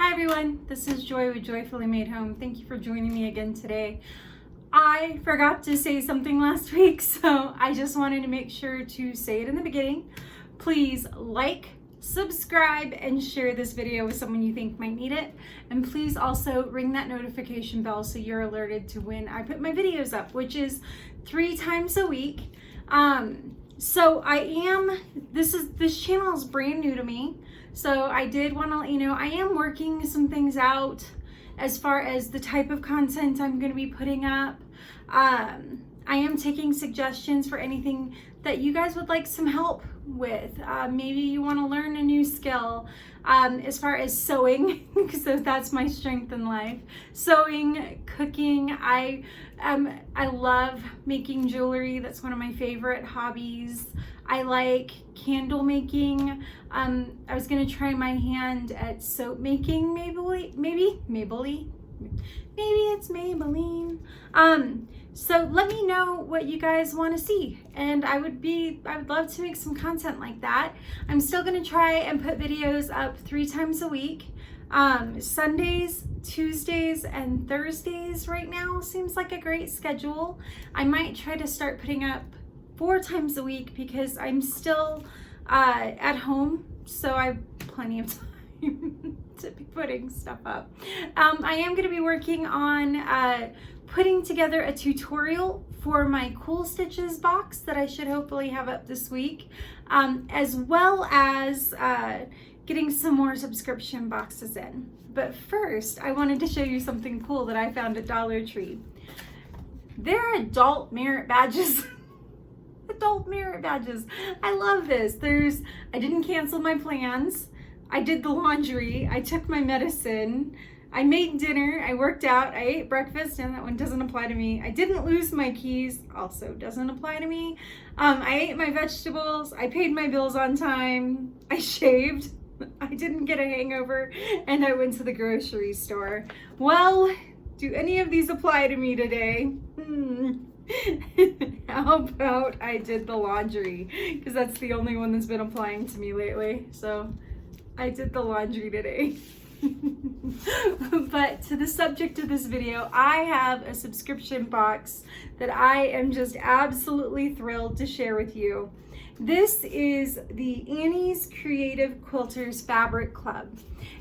Hi everyone, this is Joy with Joyfully Made Home. Thank you for joining me again today. I forgot to say something last week, so I just wanted to make sure to say it in the beginning. Please like, subscribe, and share this video with someone you think might need it. And please also ring that notification bell so you're alerted to when I put my videos up, which is 3 times a week. This channel is brand new to me. So I did want to let you know I am working some things out as far as the type of content I'm going to be putting up. I am taking suggestions for anything that you guys would like some help with. Maybe you want to learn a new skill as far as sewing, because that's my strength in life. Sewing, cooking. I love making jewelry. That's one of my favorite hobbies. I like candle making. I was gonna try my hand at soap making, maybe it's Maybelline. So let me know what you guys want to see, and I would love to make some content like that. I'm still gonna try and put videos up 3 times a week. Sundays, Tuesdays, and Thursdays right now seems like a great schedule. I might try to start putting up 4 times a week because I'm still at home, so I have plenty of time to be putting stuff up. I am going to be working on putting together a tutorial for my Cool Stitches box that I should hopefully have up this week, as well as getting some more subscription boxes in. But first, I wanted to show you something cool that I found at Dollar Tree. They're adult merit badges. Adult merit badges. I love this. I didn't cancel my plans. I did the laundry. I took my medicine. I made dinner. I worked out. I ate breakfast, and that one doesn't apply to me. I didn't lose my keys. Also doesn't apply to me. I ate my vegetables. I paid my bills on time. I shaved. I didn't get a hangover, and I went to the grocery store. Well, do any of these apply to me today? How about I did the laundry, because that's the only one that's been applying to me lately. So I did the laundry today. But to the subject of this video, I have a subscription box that I am just absolutely thrilled to share with you. This is the Annie's Creative Quilters Fabric Club.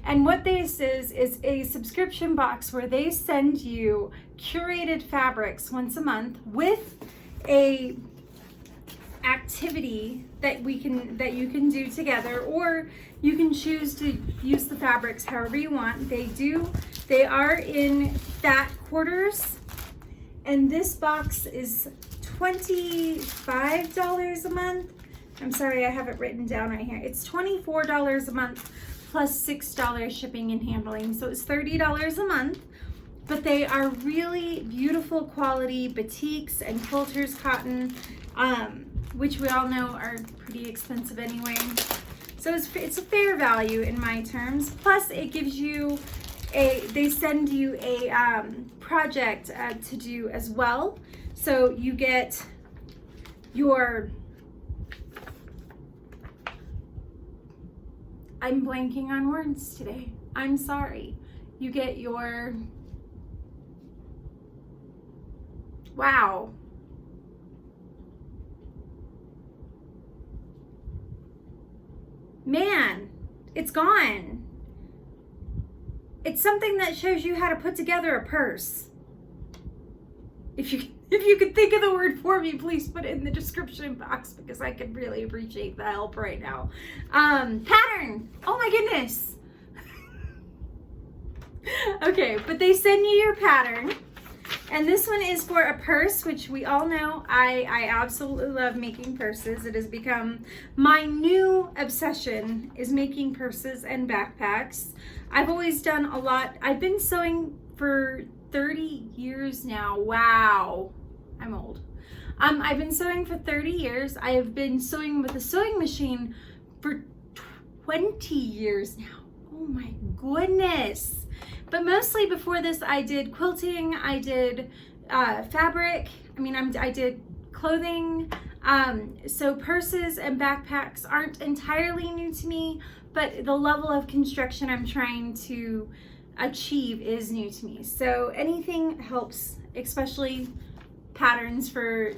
And what this is a subscription box where they send you curated fabrics once a month with a activity that you can do together, or you can choose to use the fabrics however you want. They are in fat quarters, and this box is $25 a month. I'm sorry, I have it written down right here. It's $24 a month plus $6 shipping and handling. So it's $30 a month, but they are really beautiful quality batiks and quilters cotton, which we all know are pretty expensive anyway. So it's a fair value in my terms. Plus it gives you they send you a project to do as well. So you get your, I'm blanking on words today. I'm sorry. You get your, wow. Man, it's gone. It's something that shows you how to put together a purse. If you could think of the word for me, please put it in the description box, because I could really appreciate the help right now. Pattern. Oh my goodness. Okay, but they send you your pattern. And this one is for a purse, which we all know I absolutely love making purses. It has become my new obsession, is making purses and backpacks. I've always done a lot. I've been sewing for 30 years now. Wow, I'm old. I've been sewing for 30 years. I have been sewing with a sewing machine for 20 years now. Oh my goodness. But mostly before this, I did quilting, I did fabric, I did clothing, So purses and backpacks aren't entirely new to me, but the level of construction I'm trying to achieve is new to me. So anything helps, especially patterns for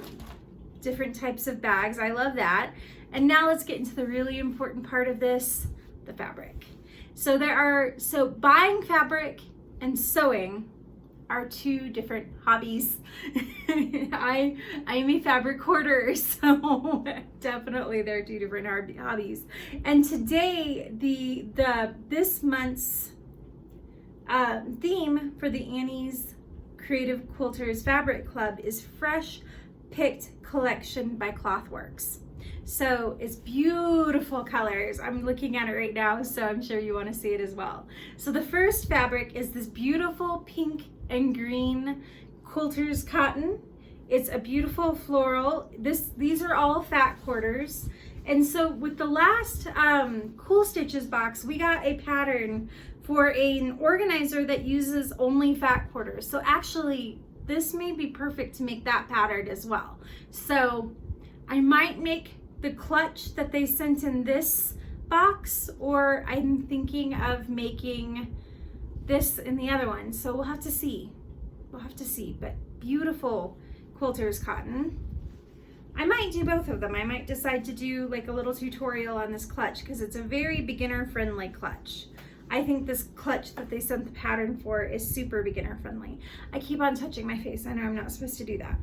different types of bags. I love that. And now let's get into the really important part of this, the fabric. So buying fabric and sewing are two different hobbies. I am a fabric hoarder, so definitely they're two different hobbies. And today, this month's theme for the Annie's Creative Quilters Fabric Club is Fresh Picked Collection by Clothworks. So it's beautiful colors. I'm looking at it right now, so I'm sure you want to see it as well. So the first fabric is this beautiful pink and green Quilters cotton. It's a beautiful floral. These are all fat quarters. And so with the last Cool Stitches box, we got a pattern for an organizer that uses only fat quarters. So actually, this may be perfect to make that pattern as well. So I might make the clutch that they sent in this box, or I'm thinking of making this in the other one. So we'll have to see. But beautiful Quilters cotton. I might do both of them. I might decide to do like a little tutorial on this clutch because it's a very beginner friendly clutch. I think this clutch that they sent the pattern for is super beginner friendly. I keep on touching my face. I know I'm not supposed to do that.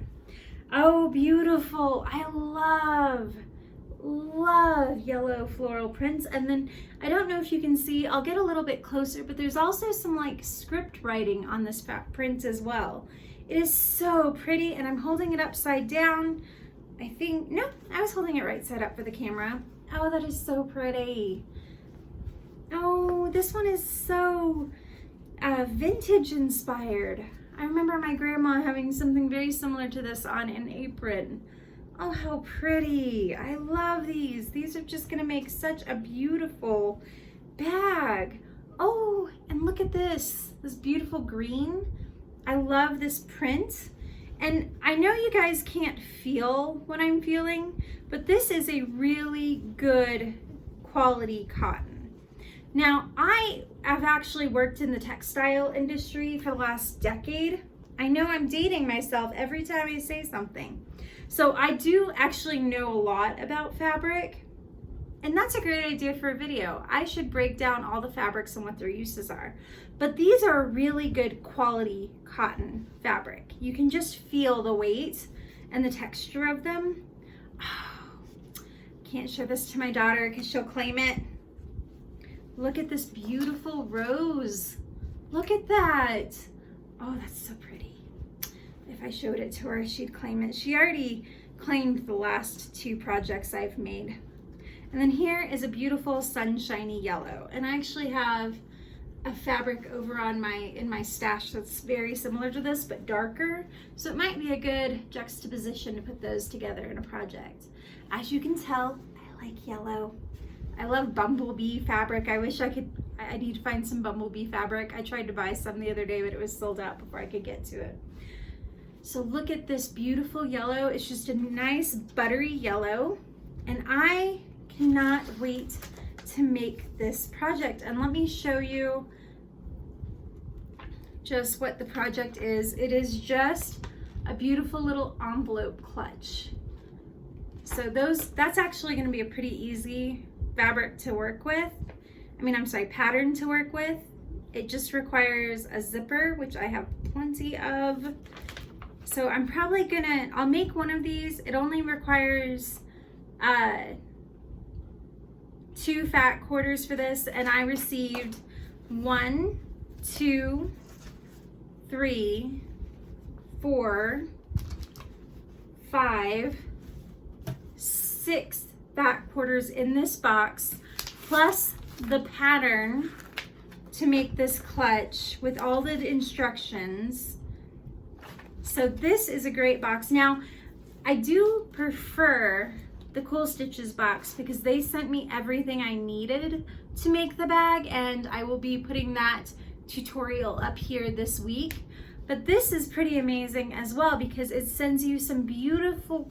Oh, beautiful. I love yellow floral prints. And then I don't know if you can see, I'll get a little bit closer, but there's also some like script writing on this print as well. It is so pretty, and I'm holding it upside down. I was holding it right side up for the camera. Oh, that is so pretty. Oh, this one is so vintage inspired. I remember my grandma having something very similar to this on an apron. Oh, how pretty. I love these. These are just gonna make such a beautiful bag. Oh, and look at this beautiful green. I love this print. And I know you guys can't feel what I'm feeling, but this is a really good quality cotton. Now, I have actually worked in the textile industry for the last decade. I know I'm dating myself every time I say something. So I do actually know a lot about fabric, and that's a great idea for a video. I should break down all the fabrics and what their uses are. But these are a really good quality cotton fabric. You can just feel the weight and the texture of them. Oh, can't show this to my daughter because she'll claim it. Look at this beautiful rose. Look at that. Oh, that's so pretty. If I showed it to her, she'd claim it. She already claimed the last two projects I've made. And then here is a beautiful sunshiny yellow. And I actually have a fabric over on in my stash that's very similar to this, but darker. So it might be a good juxtaposition to put those together in a project. As you can tell, I like yellow. I love bumblebee fabric. I need to find some bumblebee fabric. I tried to buy some the other day, but it was sold out before I could get to it. So look at this beautiful yellow. It's just a nice buttery yellow. And I cannot wait to make this project. And let me show you just what the project is. It is just a beautiful little envelope clutch. So that's actually going to be a pretty easy fabric to work with. Pattern to work with. It just requires a zipper, which I have plenty of. So I'm probably I'll make one of these. It only requires 2 fat quarters for this, and I received 1, 2, 3, 4, 5, 6 fat quarters in this box, plus the pattern to make this clutch with all the instructions. So this is a great box. Now, I do prefer the Cool Stitches box because they sent me everything I needed to make the bag, and I will be putting that tutorial up here this week. But this is pretty amazing as well because it sends you some beautiful,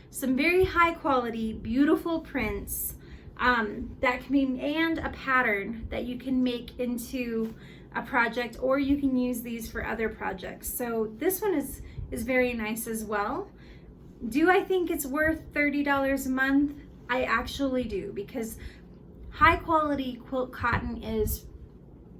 some very high quality, beautiful prints that can be, and a pattern that you can make into a project, or you can use these for other projects. So this one is very nice as well. Do I think it's worth $30 a month? I actually do, because high quality quilt cotton is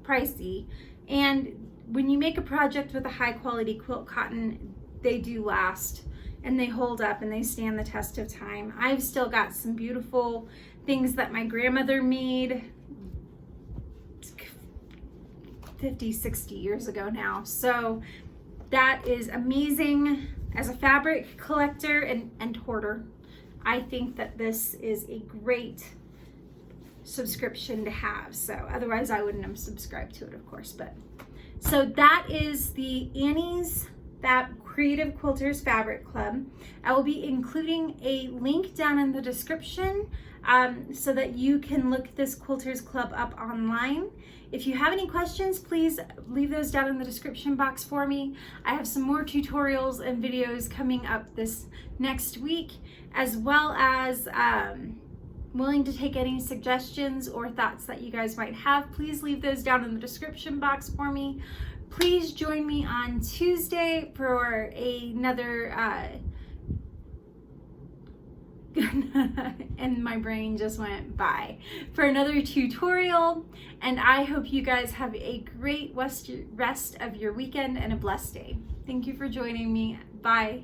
pricey, and when you make a project with a high quality quilt cotton, they do last and they hold up and they stand the test of time. I've still got some beautiful things that my grandmother made 50, 60 years ago now. So that is amazing. As a fabric collector and hoarder, I think that this is a great subscription to have. So otherwise I wouldn't have subscribed to it, of course. But so that is the Annie's Creative Quilters Fabric Club. I will be including a link down in the description so that you can look this Quilters Club up online. If you have any questions, please leave those down in the description box for me. I have some more tutorials and videos coming up this next week, as well as willing to take any suggestions or thoughts that you guys might have. Please leave those down in the description box for me. Please join me on Tuesday for another, and my brain just went by, for another tutorial. And I hope you guys have a great rest of your weekend and a blessed day. Thank you for joining me. Bye.